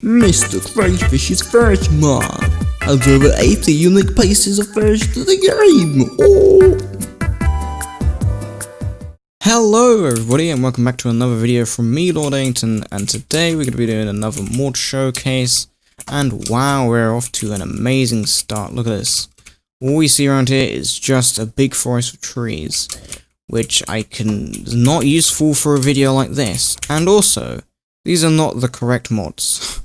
MrCrayfish Furniture has over 80 unique pieces of furniture to the game. Oh. Hello everybody and welcome back to another video from me, Lord Aington, and today we're going to be doing another mod showcase. And wow, we're off to an amazing start. Look at this. All we see around here is just a big forest of trees, which is not useful for a video like this. And also, these are not the correct mods.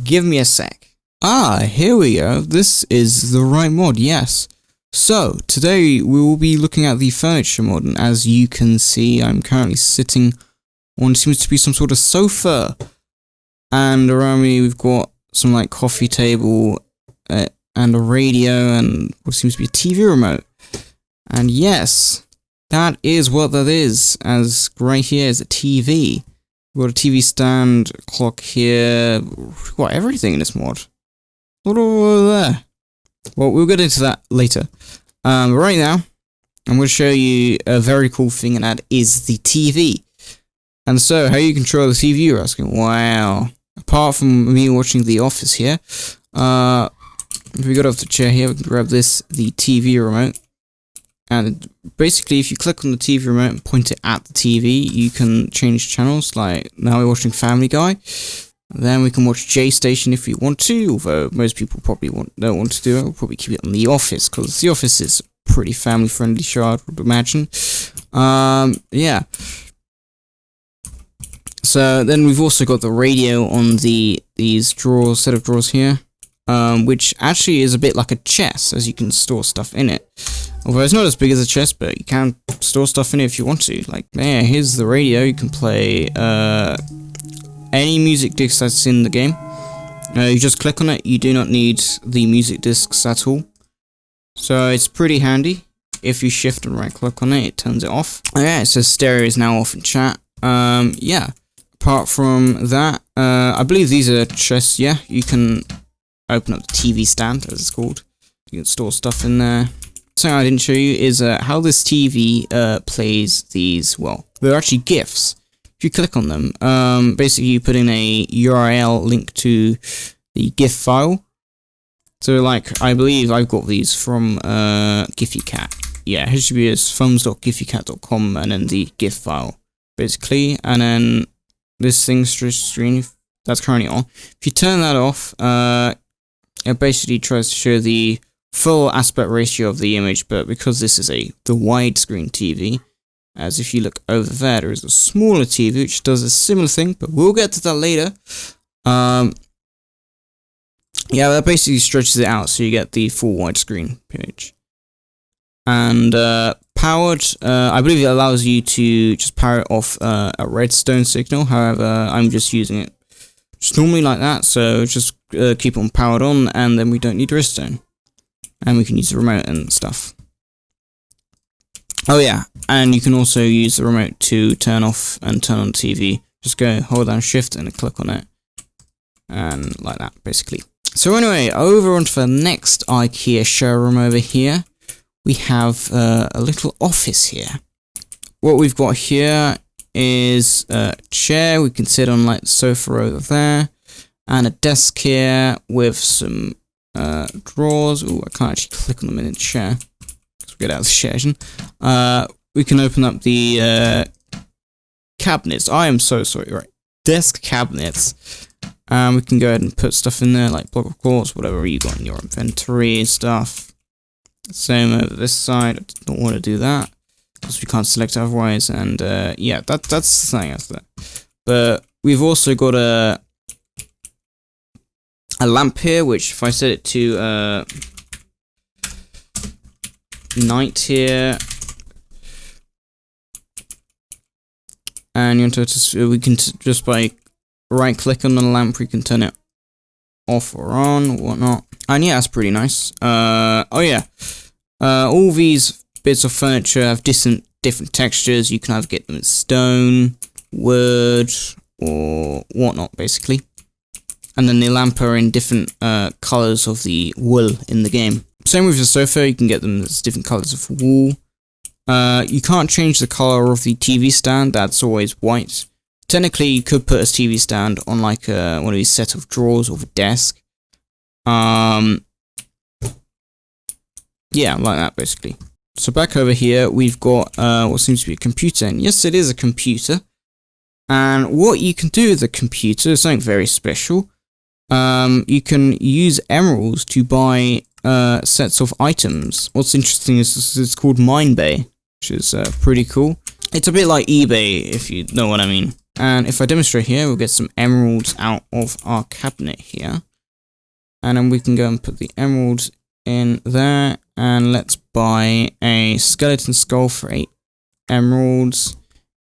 Give me a sec. Ah, here we go. This is the right mod, yes. So, today we will be looking at the furniture mod, and as you can see, I'm currently sitting on what seems to be some sort of sofa. And around me we've got some like coffee table and a radio and what seems to be a TV remote. And yes, that is what that is, as right here is a TV. We've got a TV stand, clock here, we've got everything in this mod. What over there? Well, we'll get into that later. Right now, I'm going to show you a very cool thing, and that is the TV. And so, how you control the TV, you're asking? Wow. Apart from me watching The Office here, if we got off the chair here, we can grab the TV remote. And basically, if you click on the TV remote and point it at the TV, you can change channels. Like, now we're watching Family Guy. Then we can watch J Station if we want to, although most people probably don't want to do it. We'll probably keep it on The Office, because The Office is a pretty family-friendly show, I would imagine. Yeah. So, then we've also got the radio on these set of drawers here, which actually is a bit like a chest, as you can store stuff in it. Although it's not as big as a chest, but you can store stuff in it if you want to. Like, yeah, here's the radio. You can play any music disc that's in the game. You just click on it. You do not need the music discs at all. So it's pretty handy. If you shift and right click on it, it turns it off. Okay, it says stereo is now off in chat. Yeah. Apart from that, I believe these are chests. Yeah, you can open up the TV stand, as it's called. You can store stuff in there. Something I didn't show you is how this TV plays these. Well, they're actually GIFs. If you click on them, basically you put in a URL link to the GIF file. So, like, I believe I've got these from GiphyCat. Yeah, HTTPS thumbs.giphycat.com, and then the GIF file, basically. And then this thing screen that's currently on. If you turn that off, it basically tries to show the full aspect ratio of the image, but because this is the widescreen TV, as if you look over there is a smaller TV which does a similar thing, but we'll get to that later. Yeah, that basically stretches it out so you get the full widescreen image. And powered, I believe it allows you to just power it off a redstone signal. However, I'm just using it just normally like that, so just keep on powered on, and then we don't need redstone. And we can use the remote and stuff. Oh yeah, and you can also use the remote to turn off and turn on the TV. Just hold down shift and click on it. And like that, basically. So anyway, over onto the next IKEA showroom over here. We have a little office here. What we've got here is a chair we can sit on, like the sofa over there. And a desk here with some drawers. Ooh, I can't actually click on them in the chair. Let's get out of the session. We can open up the cabinets. I am so sorry. Right, desk cabinets. We can go ahead and put stuff in there, like block of quartz, whatever you got in your inventory and stuff. Same over this side. I don't want to do that because we can't select otherwise. And yeah, that's the thing out there. But we've also got a lamp here, which if I set it to night here, and you we can just by right click on the lamp, we can turn it off or on, whatnot. And yeah, that's pretty nice. Oh yeah, all these bits of furniture have different textures. You can either get them in stone, wood, or whatnot, basically. And then the lamp are in different colors of the wool in the game. Same with the sofa, you can get them as different colors of wool. You can't change the color of the TV stand, that's always white. technically you could put a TV stand on like one of these set of drawers or a desk. Yeah, like that basically. So back over here, we've got what seems to be a computer, and yes, it is a computer. And what you can do with the computer is something very special. You can use emeralds to buy sets of items. What's interesting is it's called Mine Bay, which is pretty cool. It's a bit like eBay, if you know what I mean. And if I demonstrate here, we'll get some emeralds out of our cabinet here. And then we can go and put the emeralds in there. And let's buy a skeleton skull for 8 emeralds.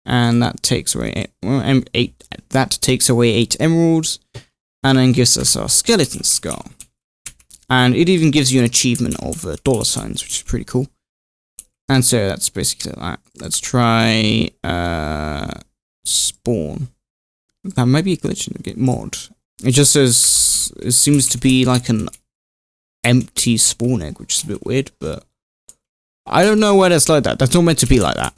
And that takes away 8 emeralds. And then gives us our skeleton skull. And it even gives you an achievement of dollar signs, which is pretty cool. And so that's basically that. Let's try spawn. That might be a glitch in the game mod. It just says it seems to be like an empty spawn egg, which is a bit weird, but I don't know why that's like that. That's not meant to be like that.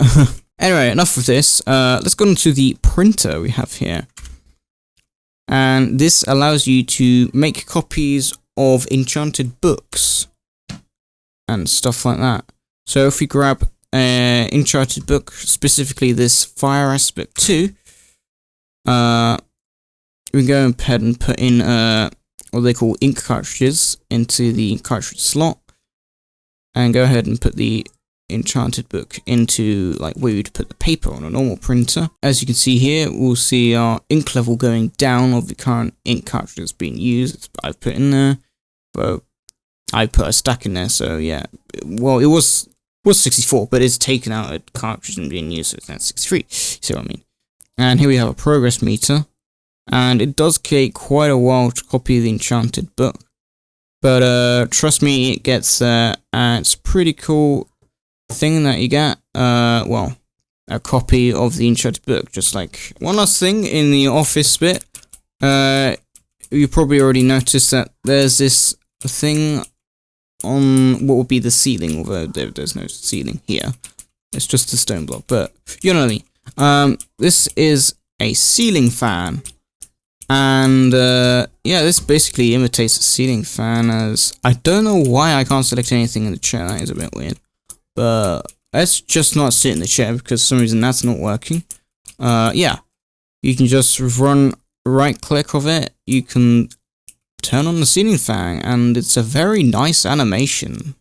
Anyway, enough of this. Let's go into the printer we have here. And this allows you to make copies of enchanted books and stuff like that. So if we grab an enchanted book, specifically this Fire Aspect 2, we can go ahead and put in what they call ink cartridges into the cartridge slot, and go ahead and put the enchanted book into like where you'd put the paper on a normal printer. As you can see here, we'll see our ink level going down of the current ink cartridges being used. I've put in there, but I put a stack in there, so yeah. Well, it was 64, but it's taken out a cartridge and being used, so it's now 63. You see what I mean? And here we have a progress meter, and it does take quite a while to copy the enchanted book, but trust me, it gets there, and it's a pretty cool thing that you get. Well, a copy of the enchanted book. Just like one last thing in the office bit, you probably already noticed that there's this thing on what would be the ceiling, although there's no ceiling here. It's just a stone block, but you know what I mean. This is a ceiling fan, and yeah, this basically imitates a ceiling fan. As I don't know why I can't select anything in the chair. That is a bit weird, but let's just not sit in the chair because for some reason that's not working. Yeah, you can just run right click of it. You can turn on the ceiling fan, and it's a very nice animation.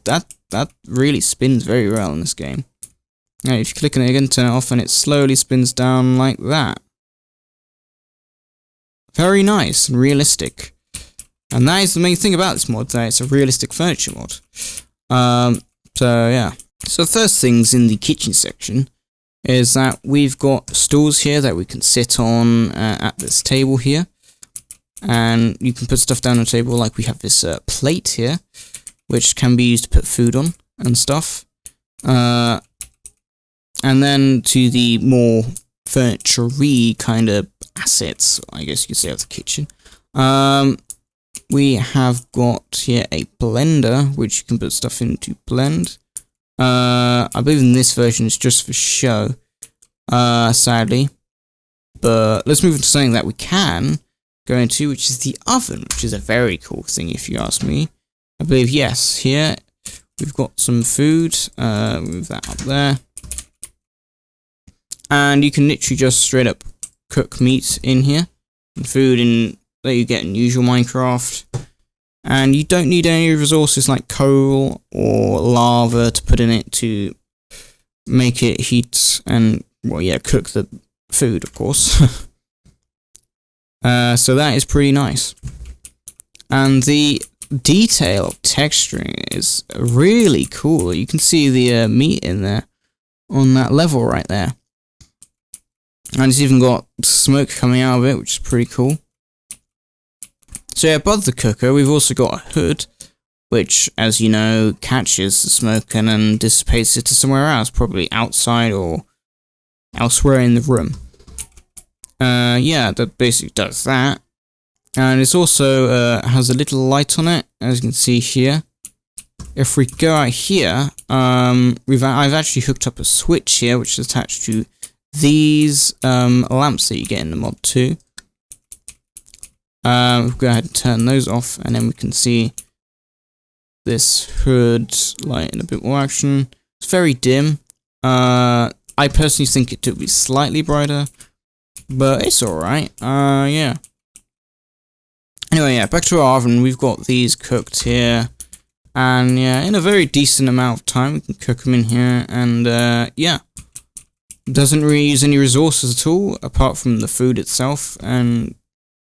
That really spins very well in this game. Now, if you click on it again, turn it off, and it slowly spins down like that. Very nice and realistic. And that is the main thing about this mod, that it's a realistic furniture mod. So yeah. So first things in the kitchen section is that we've got stools here that we can sit on at this table here. And you can put stuff down on the table, like we have this plate here, which can be used to put food on and stuff. And then to the more furniture-y kind of assets, I guess you could say, of the kitchen. We have got here a blender, which you can put stuff into blend. I believe in this version it's just for show, sadly. But let's move into something that we can go into, which is the oven, which is a very cool thing if you ask me. I believe, yes, here we've got some food. Move that up there. And you can literally just straight up cook meat in here. And food in that you get in usual Minecraft. And you don't need any resources like coal or lava to put in it to make it heat and, well, yeah, cook the food, of course. So that is pretty nice. And the detail of texturing is really cool. You can see the meat in there on that level right there. And it's even got smoke coming out of it, which is pretty cool. So yeah, above the cooker, we've also got a hood, which, as you know, catches the smoke and then dissipates it to somewhere else, probably outside or elsewhere in the room. Yeah, that basically does that. And it's also has a little light on it, as you can see here. If we go out here, I've actually hooked up a switch here, which is attached to these lamps that you get in the mod too. We'll go ahead and turn those off, and then we can see this hood light in a bit more action. It's very dim. I personally think it could be slightly brighter, but it's alright. Yeah. Anyway, yeah, back to our oven. We've got these cooked here, and yeah, in a very decent amount of time, we can cook them in here, and yeah. Doesn't really use any resources at all, apart from the food itself, and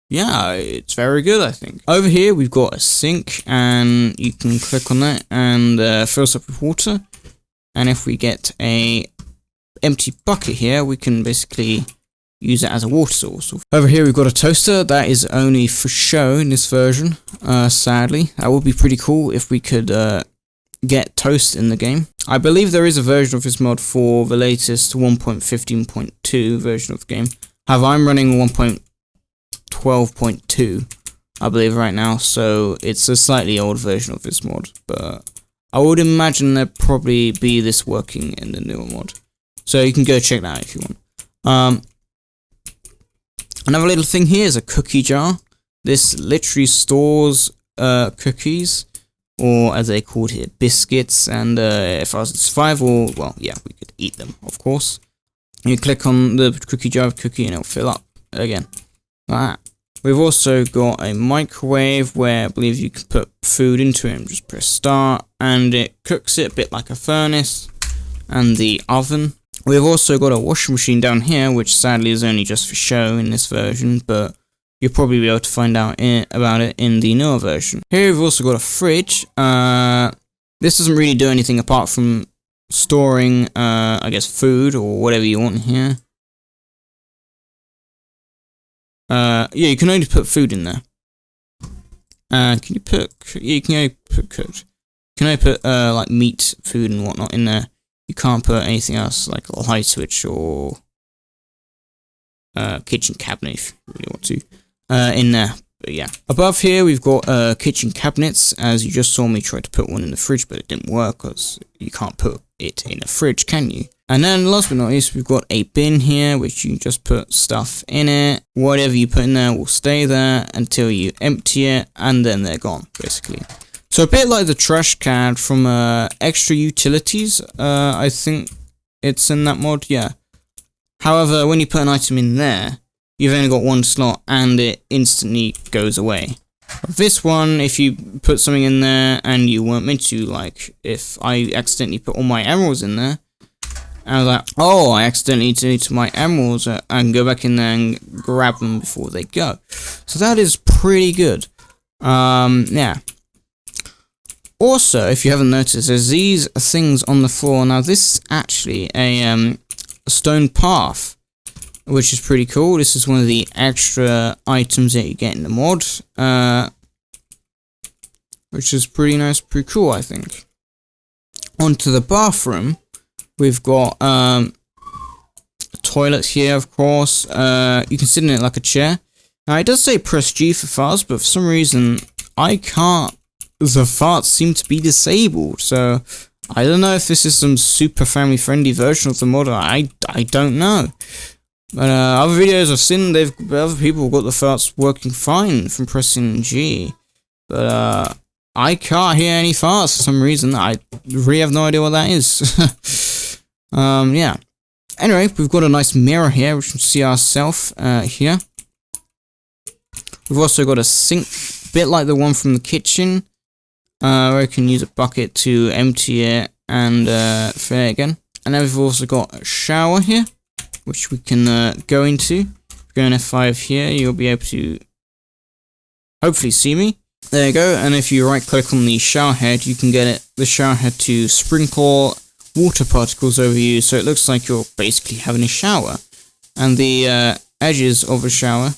yeah, it's very good, I think. Over here, we've got a sink, and you can click on that, and fills up with water. And if we get a empty bucket here, we can basically use it as a water source. Over here, we've got a toaster. That is only for show in this version, sadly. That would be pretty cool if we could get toast in the game. I believe there is a version of this mod for the latest 1.15.2 version of the game. However, I'm running 1.12.2, I believe, right now, so it's a slightly old version of this mod, but I would imagine there'd probably be this working in the newer mod. So you can go check that out if you want. Another little thing here is a cookie jar. This literally stores cookies, or as they called here, biscuits, and if I was in survival, well, yeah, we could eat them, of course. You click on the cookie jar of cookie and it'll fill up again, like that. We've also got a microwave where I believe you can put food into it and just press start, and it cooks it a bit like a furnace, and the oven. We've also got a washing machine down here, which sadly is only just for show in this version, but you'll probably be able to find out about it in the newer version. Here we've also got a fridge. This doesn't really do anything apart from storing, I guess, food or whatever you want here. Yeah, you can only put food in there. Can you put? Yeah, you can only put cooked. You can only put like meat, food, and whatnot in there. You can't put anything else like a light switch or kitchen cabinet if you really want to in there. But yeah, above here we've got kitchen cabinets. As you just saw me try to put one in the fridge, but it didn't work because you can't put it in a fridge, can you? And then last but not least, we've got a bin here, which you just put stuff in it. Whatever you put in there will stay there until you empty it, and then they're gone, basically. So a bit like the trash can from Extra Utilities, I think it's in that mod, yeah. However, when you put an item in there, you've only got one slot, and it instantly goes away. This one, if you put something in there and you weren't meant to, like if I accidentally put all my emeralds in there, I was like, oh, I accidentally deleted my emeralds, I can go back in there and grab them before they go. So that is pretty good. Yeah. Also, if you haven't noticed, there's these things on the floor. Now, this is actually a stone path, which is pretty cool. This is one of the extra items that you get in the mod, which is pretty nice, pretty cool, I think. Onto the bathroom, we've got toilets here, of course. You can sit in it like a chair. Now, it does say press G for farts, but for some reason, I can't. The farts seem to be disabled, so I don't know if this is some super family-friendly version of the mod. I don't know. But other videos I've seen, other people got the farts working fine from pressing G. But I can't hear any farts for some reason. I really have no idea what that is. Yeah. Anyway, we've got a nice mirror here, which we can see ourselves here. We've also got a sink, bit like the one from the kitchen, where you can use a bucket to empty it and fill it again. And then we've also got a shower here, which we can go into. If you go in F5 here, you'll be able to hopefully see me. There you go. And if you right click on the shower head, you can get the shower head to sprinkle water particles over you, so it looks like you're basically having a shower. And the edges of a shower,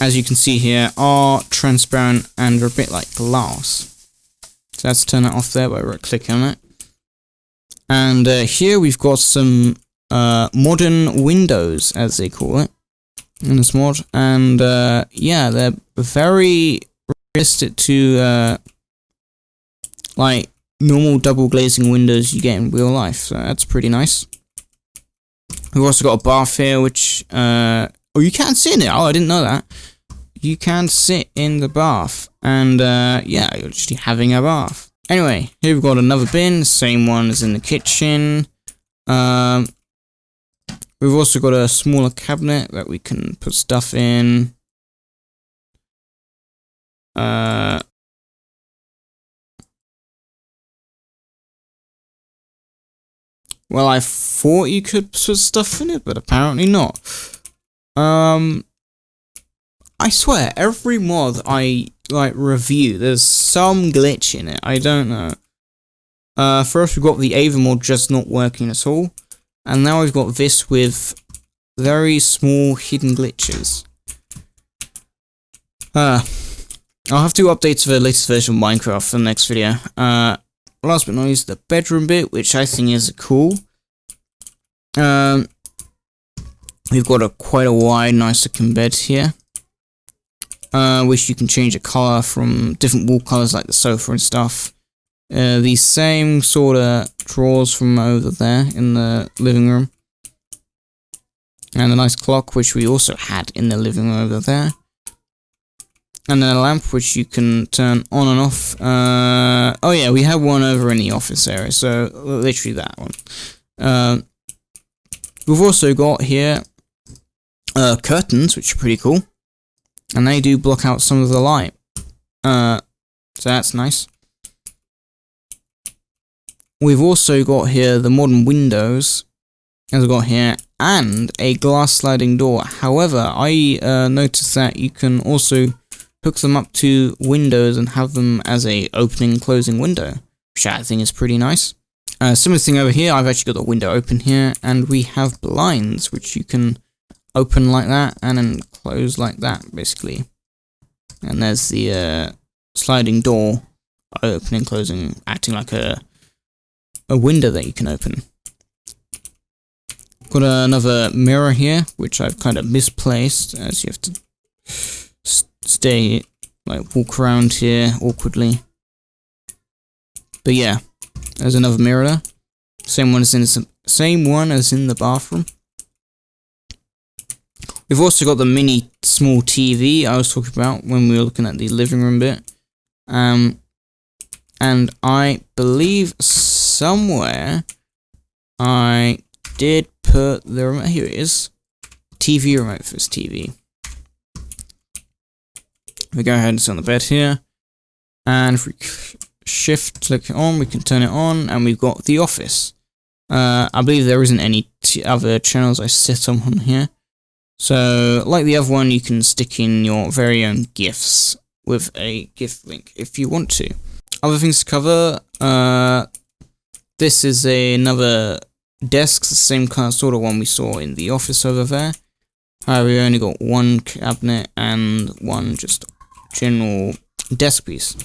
as you can see here, are transparent and are a bit like glass. So let's turn that off there by right clicking on it. And here we've got some modern windows, as they call it, in this mod. And yeah, they're very realistic to like normal double glazing windows you get in real life. So that's pretty nice. We've also got a bath here, which, oh, you can sit in it. Oh, I didn't know that. You can sit in the bath, and, yeah, you're just having a bath. Anyway, here we've got another bin, same one as in the kitchen. We've also got a smaller cabinet that we can put stuff in. Well, I thought you could put stuff in it, but apparently not. I swear, every mod I review, there's some glitch in it. I don't know. First we've got the Ava mod just not working at all, and now we've got this with very small hidden glitches. I'll have to update to the latest version of Minecraft for the next video. Last but not least, the bedroom bit, which I think is cool. We've got quite a wide, nice looking bed here. Which you can change the colour from different wall colours like the sofa and stuff. The same sort of drawers from over there in the living room. And a nice clock, which we also had in the living room over there. And then a lamp, which you can turn on and off. Oh yeah, we have one over in the office area, so literally that one. We've also got here curtains, which are pretty cool. And they do block out some of the light. So that's nice. We've also got here the modern windows, as we've got here, and a glass sliding door. However, I noticed that you can also hook them up to windows and have them as a opening and closing window, which I think is pretty nice. Similar thing over here, I've actually got the window open here, and we have blinds, which you can open like that and then close like that, basically. And there's the sliding door, opening, closing, acting like a window that you can open. Got another mirror here, which I've kind of misplaced, as you have to stay, like, walk around here awkwardly. But yeah, there's another mirror there. Same one as in the bathroom. We've also got the mini small TV I was talking about when we were looking at the living room bit. And I believe somewhere I did put the remote. Here it is. TV remote for this TV. We go ahead and sit on the bed here. And if we shift click it on, we can turn it on, and we've got the office. I believe there isn't any other channels I sit on here. So, like the other one, you can stick in your very own GIFs with a GIF link if you want to. Other things to cover, this is another desk, the same kind of sort of one we saw in the office over there. However, we only got one cabinet and one just general desk piece.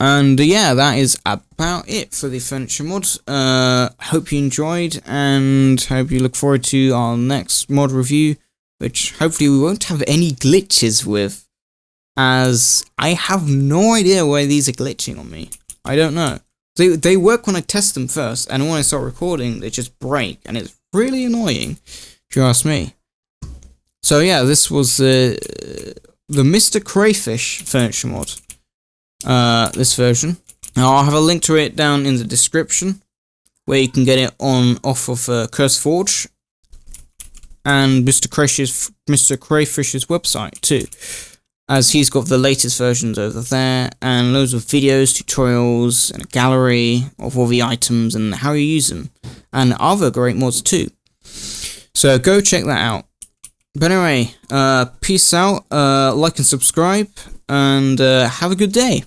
And yeah, that is about it for the furniture mod. Hope you enjoyed, and hope you look forward to our next mod review, which hopefully we won't have any glitches with, as I have no idea why these are glitching on me. I don't know. They work when I test them first, and when I start recording, they just break, and it's really annoying, if you ask me. So yeah, this was the MrCrayfish Furniture mod. This version. Now I'll have a link to it down in the description, where you can get it off of CurseForge and MrCrayfish's website too, as he's got the latest versions over there and loads of videos, tutorials, and a gallery of all the items and how you use them, and other great mods too. So go check that out. But anyway, peace out, like and subscribe, and have a good day.